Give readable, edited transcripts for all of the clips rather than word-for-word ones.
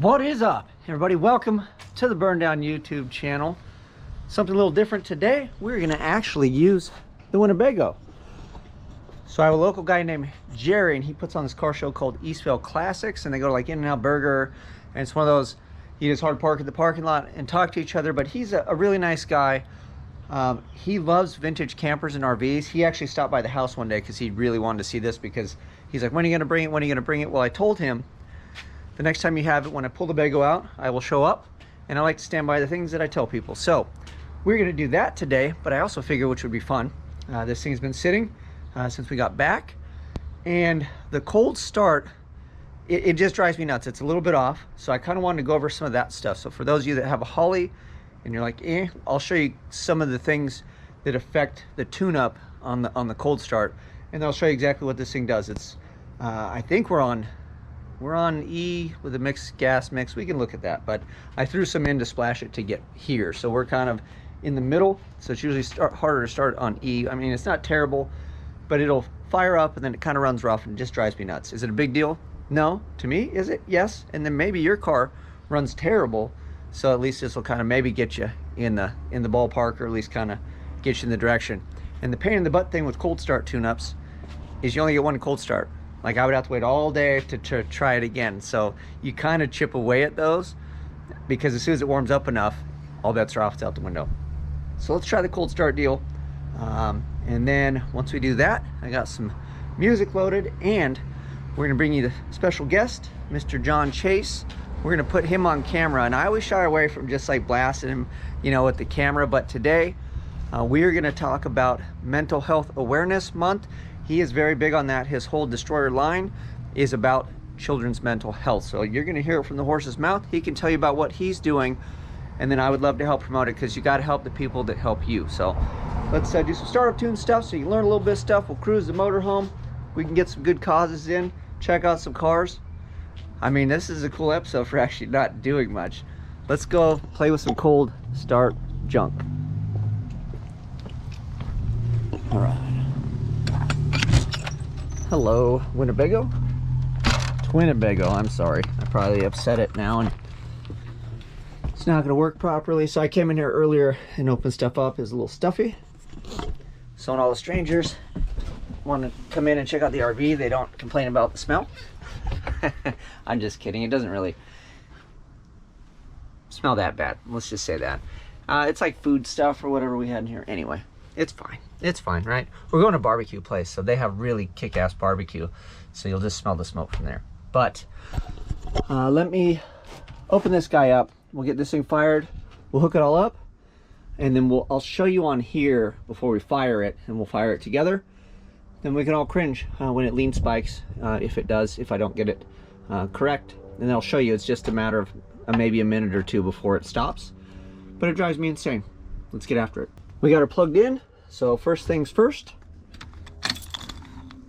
What is up, everybody? Welcome to the Burndown YouTube channel. Something a little different today. We're going to actually use the Winnebago. So I have a local guy named Jerry, and he puts on this car show called Eastvale Classics, and they go to like In-N-Out Burger, and it's one of those, you just hard park at the parking lot and talk to each other. But he's a really nice guy. He loves vintage campers and RVs. He actually stopped by the house one day because he really wanted to see this, because he's like, when are you going to bring it? When are you going to bring it? Well, I told him, the next time you have it, when I pull the Bago out, I will show up, and I like to stand by the things that I tell people. So we're going to do that today, but I also figure which would be fun. This thing's been sitting since we got back, and the cold start, it just drives me nuts. It's a little bit off, so I kind of wanted to go over some of that stuff. So for those of you that have a Holly and you're like, I'll show you some of the things that affect the tune-up on the cold start, and I'll show you exactly what this thing does. It's I think we're on E with a mixed gas mix. We can look at that, but I threw some in to splash it to get here. So we're kind of in the middle, so it's usually harder to start on E. I mean, it's not terrible, but it'll fire up and then it kind of runs rough and it just drives me nuts. Is it a big deal? No. To me, is it? Yes. And then maybe your car runs terrible, so at least this will kind of maybe get you in the ballpark, or at least kind of get you in the direction. And the pain in the butt thing with cold start tune-ups is you only get one cold start. Like, I would have to wait all day to try it again. So you kind of chip away at those, because as soon as it warms up enough, all bets are off, it's out the window. So let's try the cold start deal. And then once we do that, I got some music loaded, and we're gonna bring you the special guest, Mr. John Chase. We're gonna put him on camera, and I always shy away from just like blasting him, you know, with the camera. But today, we are gonna talk about Mental Health Awareness Month. He is very big on that. His whole Destroyer line is about children's mental health. So you're gonna hear it from the horse's mouth. He can tell you about what he's doing, and then I would love to help promote it, because you gotta help the people that help you. So let's do some startup tune stuff so you can learn a little bit of stuff. We'll cruise the motorhome. We can get some good causes in, check out some cars. I mean, this is a cool episode for actually not doing much. Let's go play with some cold start junk. All right. Hello, Winnebago. Twinnebago, I'm sorry. I probably upset it now, and it's not gonna work properly. So I came in here earlier and opened stuff up. It's a little stuffy. So when all the strangers want to come in and check out the RV, they don't complain about the smell. I'm just kidding. It doesn't really smell that bad. Let's just say that. It's like food stuff or whatever we had in here. Anyway, it's fine. It's fine, right? We're going to a barbecue place, so they have really kick-ass barbecue. So you'll just smell the smoke from there. But let me open this guy up. We'll get this thing fired. We'll hook it all up, and then I'll show you on here before we fire it, and we'll fire it together. Then we can all cringe when it lean spikes, if it does, if I don't get it correct. And then I'll show you. It's just a matter of maybe a minute or two before it stops. But it drives me insane. Let's get after it. We got her plugged in. So first things first,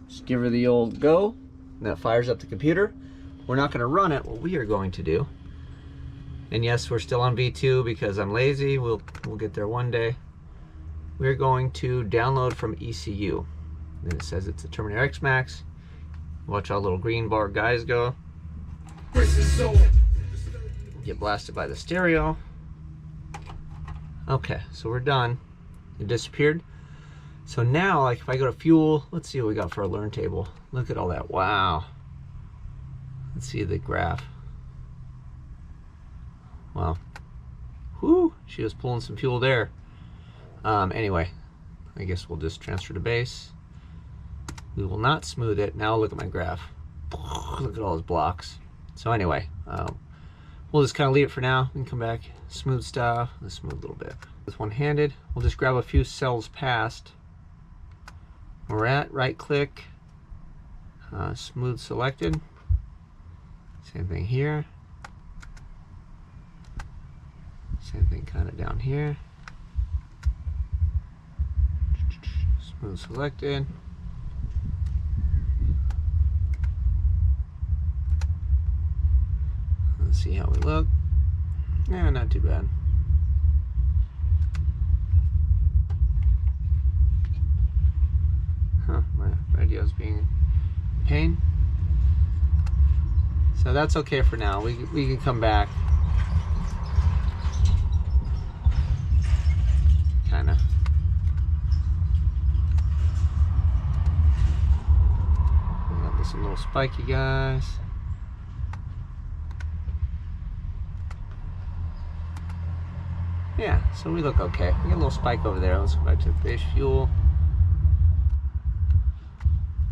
just give her the old go, and that fires up the computer. We're not gonna run it. What we are going to do, and yes, we're still on V2 because I'm lazy. We'll get there one day. We're going to download from ECU. Then it says it's a Terminator X Max. Watch how little green bar guys go. Get blasted by the stereo. Okay, so we're done. It disappeared. So now, like, if I go to fuel, let's see what we got for our learn table. Look at all that. Wow. Let's see the graph. Wow. Whoo, she was pulling some fuel there. Anyway, I guess we'll just transfer to base. We will not smooth it. Now look at my graph. Look at all those blocks. So anyway, we'll just kind of leave it for now. We can come back, smooth stuff. Let's smooth a little bit. With one-handed, we'll just grab a few cells past. We're at right click, smooth selected. Same thing here. Same thing kind of down here. Smooth selected. Let's see how we look. Yeah, not too bad. Huh, my radio's being a pain. So that's okay for now. We can come back. Kind of. We got this a little spiky, guys. Yeah, so we look okay. We got a little spike over there. Let's go back to the base fuel.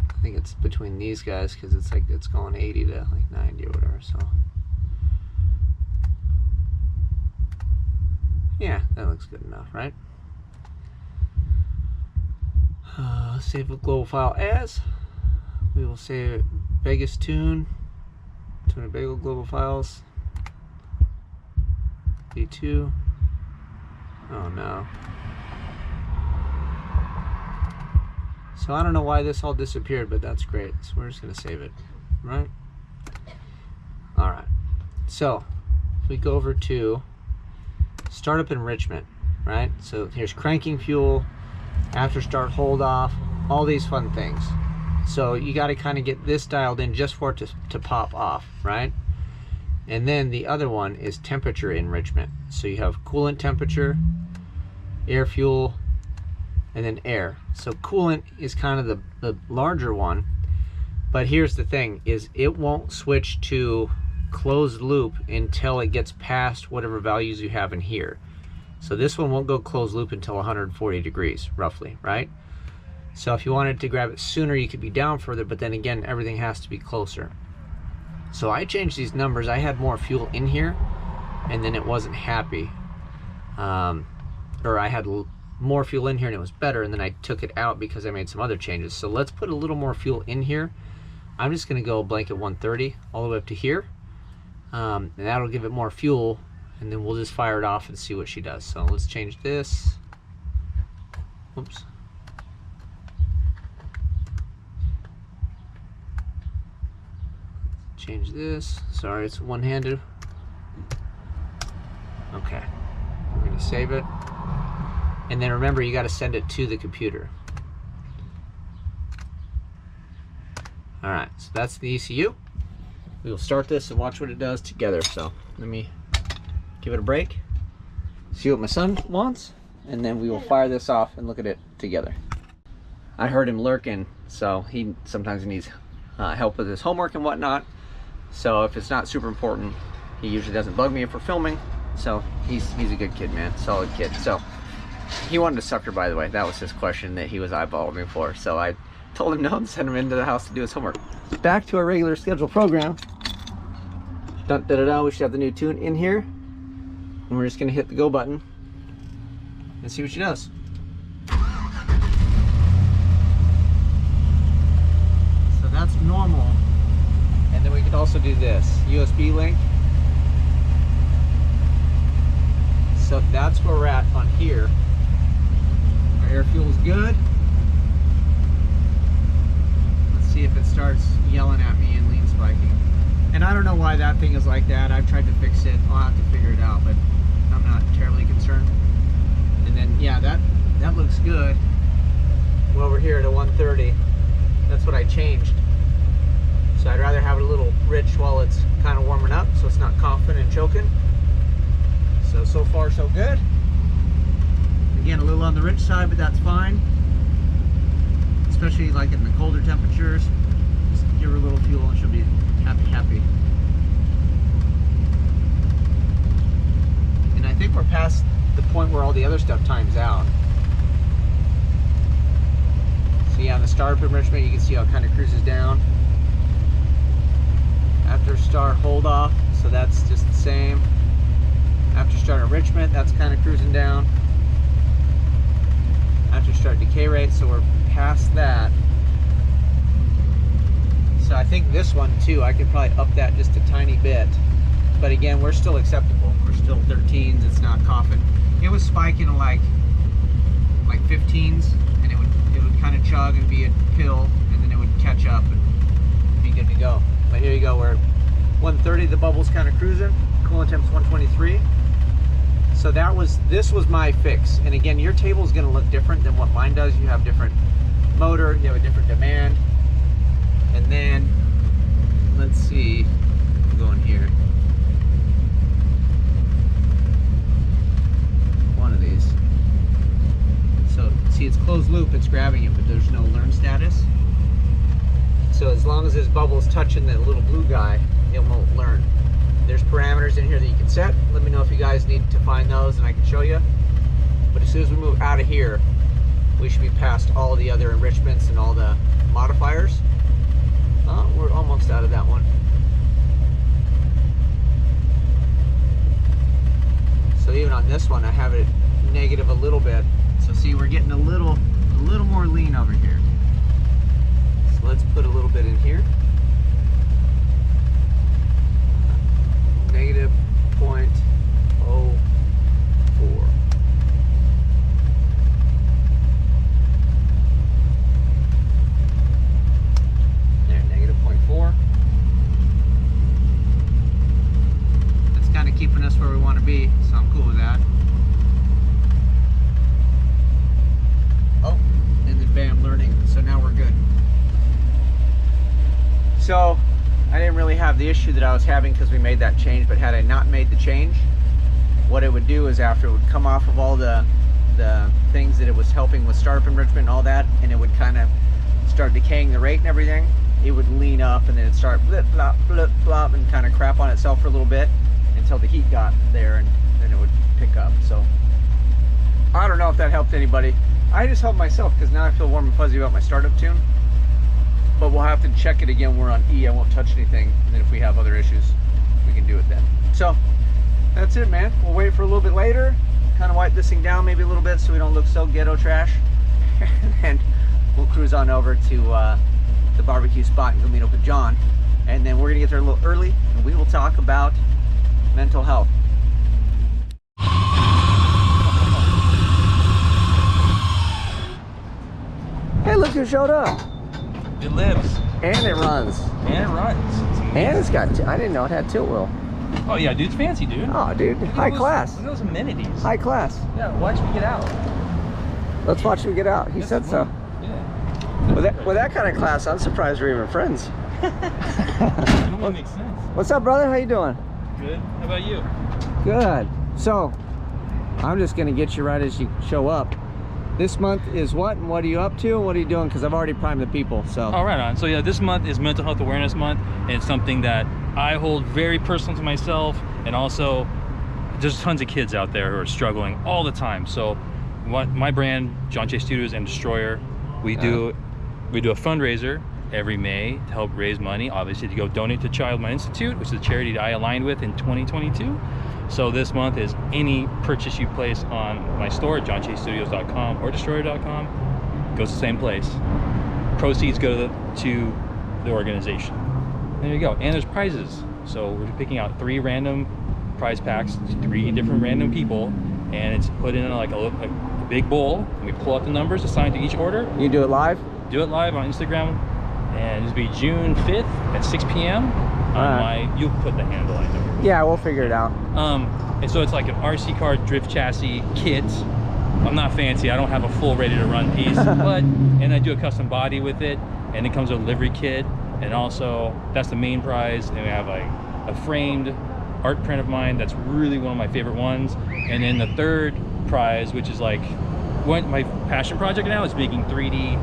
I think it's between these guys because it's like it's going 80 to like 90 or whatever. So yeah, that looks good enough, right? Save a global file as. We will save Vegas tune to Bagel global files. V2. Oh no. So I don't know why this all disappeared, but that's great. So we're just gonna save it, right? All right. So if we go over to startup enrichment, right? So here's cranking fuel, after start hold off, all these fun things. So you got to kind of get this dialed in just for it to pop off, right? And then the other one is temperature enrichment. So you have coolant temperature, air fuel, and then air. So coolant is kind of the larger one, but here's the thing, is it won't switch to closed loop until it gets past whatever values you have in here. So this one won't go closed loop until 140 degrees, roughly, right? So if you wanted to grab it sooner, you could be down further, but then again, everything has to be closer. So I changed these numbers. I had more fuel in here, and then it wasn't happy. Or I had more fuel in here and it was better, and then I took it out because I made some other changes. So let's put a little more fuel in here. I'm just gonna go blanket 130 all the way up to here. And that'll give it more fuel, and then we'll just fire it off and see what she does. So let's change this. Oops. Change this. Sorry, it's one-handed. Okay. We're gonna save it. And then remember, you got to send it to the computer. All right, so that's the ECU. We will start this and watch what it does together. So let me give it a break, see what my son wants, and then we will fire this off and look at it together. I heard him lurking, so he sometimes needs help with his homework and whatnot. So if it's not super important, he usually doesn't bug me if we're filming. So he's a good kid, man, solid kid. So he wanted a sucker, by the way. That was his question that he was eyeballing me for. So I told him no and sent him into the house to do his homework. Back to our regular scheduled program. Dun, da, da, da. We should have the new tune in here. And we're just gonna hit the go button and see what she does. So that's normal. And then we could also do this, USB link. So that's where we're at on here. Our air fuel is good. Let's see if it starts yelling at me and lean spiking. And I don't know why that thing is like that. I've tried to fix it. I'll have to figure it out, but I'm not terribly concerned. And then, yeah, that looks good. Well, we're here at a 130. That's what I changed. So I'd rather have it a little rich while it's kind of warming up, so it's not coughing and choking. So far so good. Again, a little on the rich side, but that's fine. Especially like in the colder temperatures. Just give her a little fuel and she'll be happy. And I think we're past the point where all the other stuff times out. So yeah, on the startup enrichment, you can see how it kind of cruises down. After start hold off, so that's just the same. After start enrichment, that's kind of cruising down. After start decay rate, so we're past that. So I think this one too, I could probably up that just a tiny bit. But again, we're still acceptable. We're still 13s, it's not coughing. It was spiking to like 15s, and it would kind of chug and be a pill, and then it would catch up and be good to go. But here you go, we're at 130, the bubble's kind of cruising. Coolant temp's 123. So this was my fix. And again, your table is going to look different than what mine does. You have different motor, you have a different demand. And then let's see, go in here. One of these. So see, it's closed loop, it's grabbing it, but there's no learn status. So as long as this bubble's touching the little blue guy, it won't learn. There's parameters in here that you can set. Let me know if you guys need to find those and I can show you. But as soon as we move out of here, we should be past all the other enrichments and all the modifiers. We're almost out of that one. So even on this one, I have it negative a little bit. So see, we're getting a little more lean over here. So let's put a little bit in here. Negative 0.04. There, negative 0.4. That's kind of keeping us where we want to be, so I'm cool with that. Oh, and then bam, learning. So now we're good. So I didn't really have the issue that I was having because we made that change, but had I not made the change, what it would do is after it would come off of all the things that it was helping with startup enrichment and all that, and it would kind of start decaying the rate and everything, it would lean up and then it'd start blip, blop, and kind of crap on itself for a little bit until the heat got there, and then it would pick up. So I don't know if that helped anybody. I just helped myself because now I feel warm and fuzzy about my startup tune. But we'll have to check it again. We're on E. I won't touch anything. And then if we have other issues, we can do it then. So that's it, man. We'll wait for a little bit later. Kind of wipe this thing down maybe a little bit so we don't look so ghetto trash. And we'll cruise on over to the barbecue spot and go meet up with John. And then we're going to get there a little early and we will talk about mental health. Hey, look who showed up. It lives. And it runs. And it runs. And it's got, I didn't know it had tilt wheel. Oh yeah, dude, it's fancy, dude. Oh, dude, high class. Look at those amenities. High class. Yeah, watch me get out. Let's watch me get out. He said so. Yeah. With that kind of class, I'm surprised we're even friends. That makes sense. What's up, brother? How you doing? Good. How about you? Good. So, I'm just gonna get you right as you show up. This month is what, and what are you up to, and what are you doing? Because I've already primed the people, so. Oh, right on. So yeah, this month is Mental Health Awareness Month, and it's something that I hold very personal to myself, and also there's tons of kids out there who are struggling all the time. So what my brand, John Chase Studios and Destroyer, we do a fundraiser every May to help raise money, obviously to go donate to Child Mind Institute, which is a charity that I aligned with in 2022. So this month is any purchase you place on my store, johnchasestudios.com or destroyer.com, goes to the same place. Proceeds go to the organization. There you go. And there's prizes. So we're picking out 3 random prize packs, 3 different random people, and it's put in like a big bowl, and we pull out the numbers assigned to each order. You do it live? Do it live on Instagram, and it'll be June 5th at 6 p.m. on you'll put the handle, I know. Yeah, we'll figure it out. And so it's like an RC car drift chassis kit. I'm not fancy, I don't have a full ready to run piece, and I do a custom body with it, and it comes with a livery kit, and also that's the main prize. And we have like a framed art print of mine that's really one of my favorite ones, and then the third prize, which is like my passion project now, is making 3D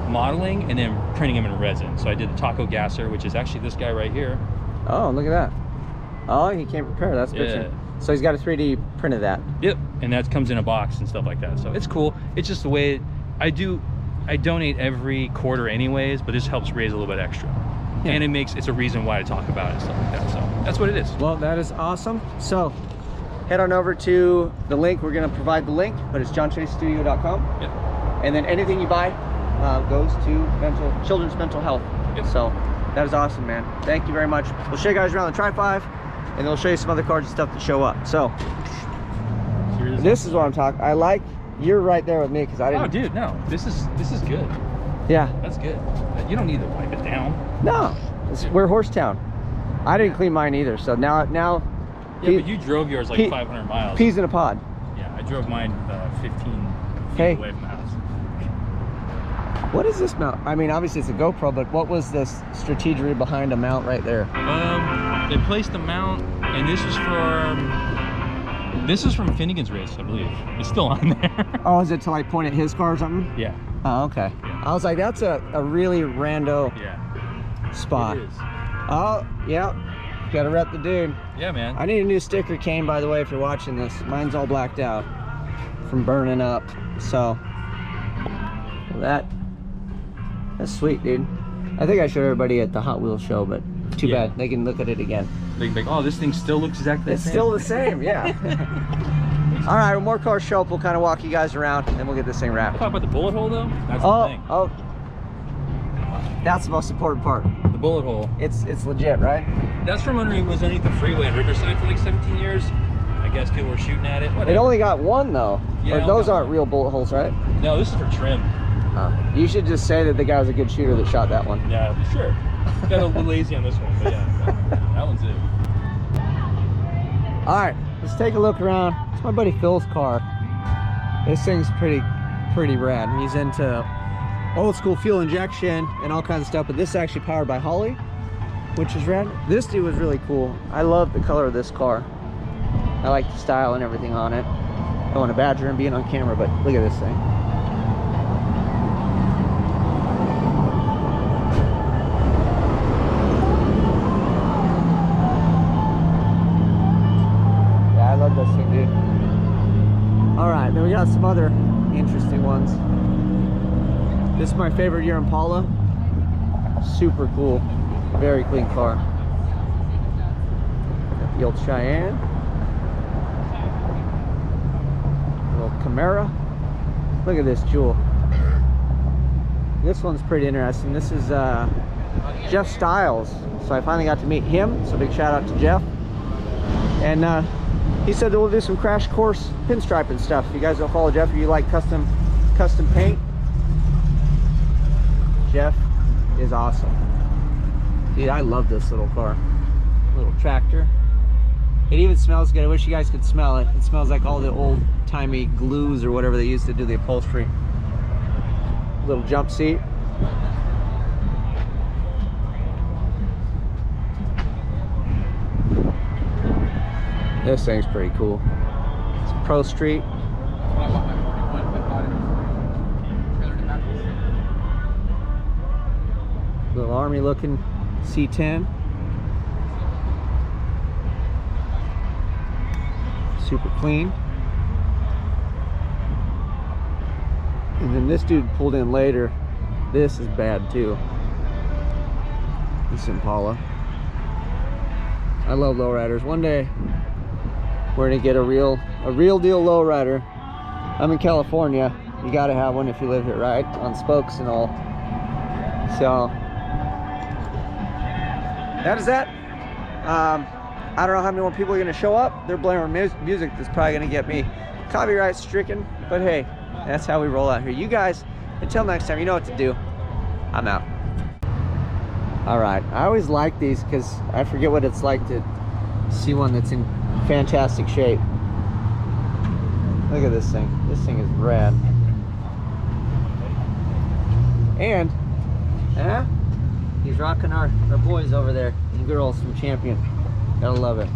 modeling and then printing them in resin. So I did the taco gasser, which is actually this guy right here. Oh, look at that. Oh, he came prepared. That's a picture. So he's got a 3D print of that. Yep, and that comes in a box and stuff like that. So it's cool. It's just the way I donate every quarter anyways, but this helps raise a little bit extra. Yeah. And it's a reason why I talk about it and stuff like that. So that's what it is. Well, that is awesome. So head on over to the link. We're going to provide the link, but it's johnchasestudio.com. Yep. And then anything you buy goes to children's mental health. Yep. So that is awesome, man. Thank you very much. We'll show you guys around the Tri-5, and they'll show you some other cars and stuff that show up. So this is what I'm talking. I like you're right there with me because I didn't. Oh, dude, no, this is good. Yeah, that's good. You don't need to wipe it down. No, we're Horsetown. I didn't clean mine either, so now. Yeah, but you drove yours like 500 miles. Peas in a pod. Yeah, I drove mine 15 feet away from the house. What is this mount? I mean, obviously it's a GoPro, but what was the strategy behind a mount right there? They placed the mount, and this is from Finnegan's race, I believe. It's still on there. Oh, is it to like point at his car or something? Yeah. Oh, okay. Yeah. I was like, that's a really rando spot. It is. Oh, yeah. Gotta rep the dude. Yeah, man. I need a new sticker cane, by the way, if you're watching this. Mine's all blacked out from burning up. So that's sweet, dude. I think I showed everybody at the Hot Wheels show, but too bad. They can look at it again. They can be like, oh, this thing still looks exactly the same. It's still the same, yeah. All right, when more cars show up, we'll kind of walk you guys around, and then we'll get this thing wrapped. Talk about the bullet hole, though. That's the thing. Oh, that's the most important part. The bullet hole. It's legit, right? That's from underneath the freeway in Riverside for like 17 years. I guess people were shooting at it. Whatever. It only got one though. Yeah, or those aren't real bullet holes, right? No, this is for trim. You should just say that the guy was a good shooter that shot that one. Yeah, sure. Got a little lazy on this one, but yeah, that one's it. All right, let's take a look around. It's my buddy Phil's car. This thing's pretty rad. He's into old school fuel injection and all kinds of stuff, but this is actually powered by Holley, which is rad. This dude was really cool. I love the color of this car. I like the style and everything on it. I don't want to badger him being on camera, but look at this thing. Yeah, I love this thing, dude. All right, then we got some other interesting ones. This is my favorite year Impala. Super cool, very clean car. Got the old Cheyenne. Little Camaro. Look at this jewel. This one's pretty interesting. This is Jeff Styles. So I finally got to meet him. So big shout out to Jeff. And he said that we'll do some crash course pinstriping stuff. If you guys don't follow Jeff, if you like custom paint, Jeff is awesome. Dude, I love this little car. Little tractor. It even smells good. I wish you guys could smell it. It smells like all the old-timey glues or whatever they used to do the upholstery. Little jump seat. This thing's pretty cool. It's a Pro Street. Little army looking C10. Super clean. And then this dude pulled in later. This is bad too. This Impala. I love lowriders. One day we're gonna get a real deal lowrider. I'm in California. You gotta have one if you live here, right? On spokes and all. So that is that. I don't know how many more people are gonna show up. They're blaring music that's probably gonna get me copyright stricken, but hey, that's how we roll out here. You guys, until next time, you know what to do. I'm out. All right, I always like these because I forget what it's like to see one that's in fantastic shape. Look at this thing. This thing is rad. And he's rocking our boys over there and girls from Champion. Gotta love it.